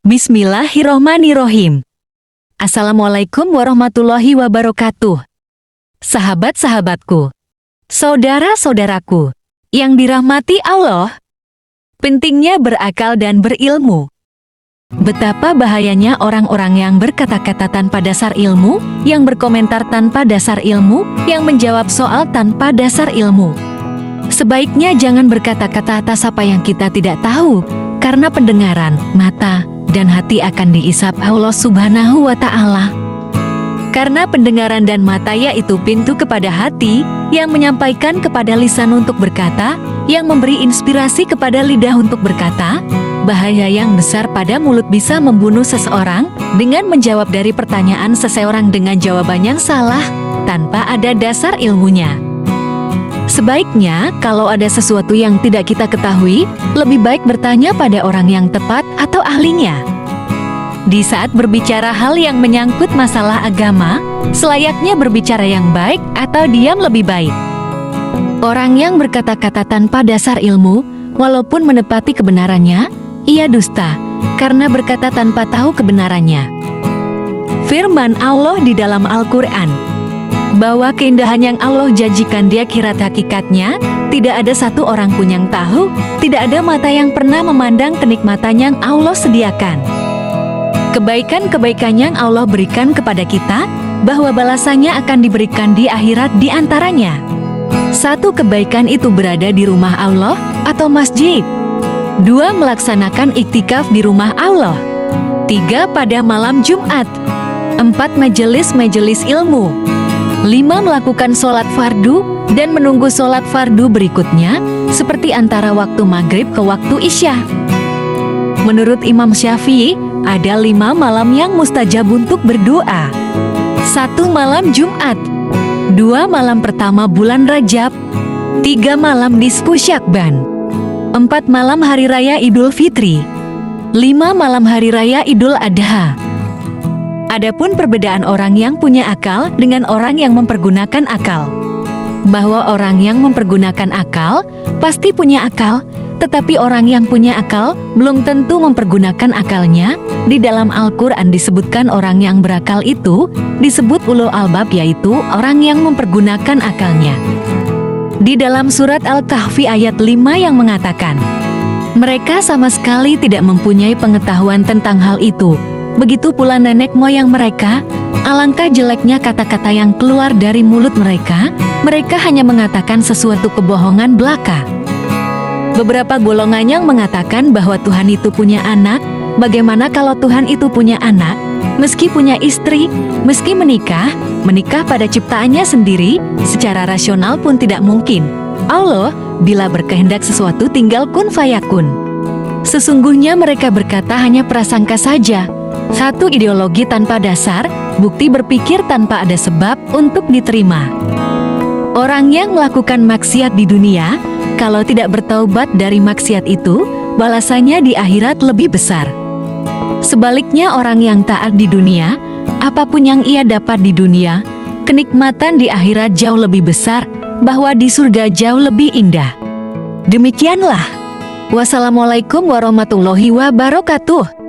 Bismillahirrohmanirrohim. Assalamualaikum warahmatullahi wabarakatuh. Sahabat-sahabatku, saudara-saudaraku, yang dirahmati Allah, pentingnya berakal dan berilmu. Betapa bahayanya orang-orang yang berkata-kata tanpa dasar ilmu, yang berkomentar tanpa dasar ilmu, yang menjawab soal tanpa dasar ilmu. Sebaiknya jangan berkata-kata atas apa yang kita tidak tahu, karena pendengaran, mata, dan hati akan dihisap Allah Subhanahu wa Ta'ala. Karena pendengaran dan mata yaitu pintu kepada hati, yang menyampaikan kepada lisan untuk berkata, yang memberi inspirasi kepada lidah untuk berkata. Bahaya yang besar pada mulut bisa membunuh seseorang dengan menjawab dari pertanyaan seseorang dengan jawaban yang salah, tanpa ada dasar ilmunya. Sebaiknya, kalau ada sesuatu yang tidak kita ketahui, lebih baik bertanya pada orang yang tepat atau ahlinya. Di saat berbicara hal yang menyangkut masalah agama, selayaknya berbicara yang baik atau diam lebih baik. Orang yang berkata-kata tanpa dasar ilmu, walaupun menepati kebenarannya, ia dusta, karena berkata tanpa tahu kebenarannya. Firman Allah di dalam Al-Quran, bahwa keindahan yang Allah janjikan di akhirat hakikatnya, tidak ada satu orang pun yang tahu, tidak ada mata yang pernah memandang kenikmatan yang Allah sediakan. Kebaikan-kebaikan yang Allah berikan kepada kita, bahwa balasannya akan diberikan di akhirat di antaranya. Satu, kebaikan itu berada di rumah Allah atau masjid. Dua, melaksanakan iktikaf di rumah Allah. Tiga, pada malam Jumat. Empat, majelis-majelis ilmu. 5. Melakukan sholat fardu dan menunggu sholat fardu berikutnya, seperti antara waktu maghrib ke waktu isya. Menurut Imam Syafi'i, ada 5 malam yang mustajab untuk berdoa. 1. Malam Jumat. 2. Malam pertama bulan Rajab. 3. Malam nisfu Syakban. 4. Malam Hari Raya Idul Fitri. 5. Malam Hari Raya Idul Adha. Adapun perbedaan orang yang punya akal dengan orang yang mempergunakan akal. Bahwa orang yang mempergunakan akal pasti punya akal, tetapi orang yang punya akal belum tentu mempergunakan akalnya. Di dalam Al-Quran disebutkan orang yang berakal itu disebut ulul albab, yaitu orang yang mempergunakan akalnya. Di dalam surat Al-Kahfi ayat 5 yang mengatakan, mereka sama sekali tidak mempunyai pengetahuan tentang hal itu. Begitu pula nenek moyang mereka, alangkah jeleknya kata-kata yang keluar dari mulut mereka, mereka hanya mengatakan sesuatu kebohongan belaka. Beberapa golongan yang mengatakan bahwa Tuhan itu punya anak, bagaimana kalau Tuhan itu punya anak, meski punya istri, meski menikah pada ciptaannya sendiri, secara rasional pun tidak mungkin. Allah, bila berkehendak sesuatu tinggal kun fayakun. Sesungguhnya mereka berkata hanya prasangka saja. Satu, ideologi tanpa dasar, bukti berpikir tanpa ada sebab untuk diterima. Orang yang melakukan maksiat di dunia, kalau tidak bertaubat dari maksiat itu, balasannya di akhirat lebih besar. Sebaliknya orang yang taat di dunia, apapun yang ia dapat di dunia, kenikmatan di akhirat jauh lebih besar, bahwa di surga jauh lebih indah. Demikianlah. Wassalamualaikum warahmatullahi wabarakatuh.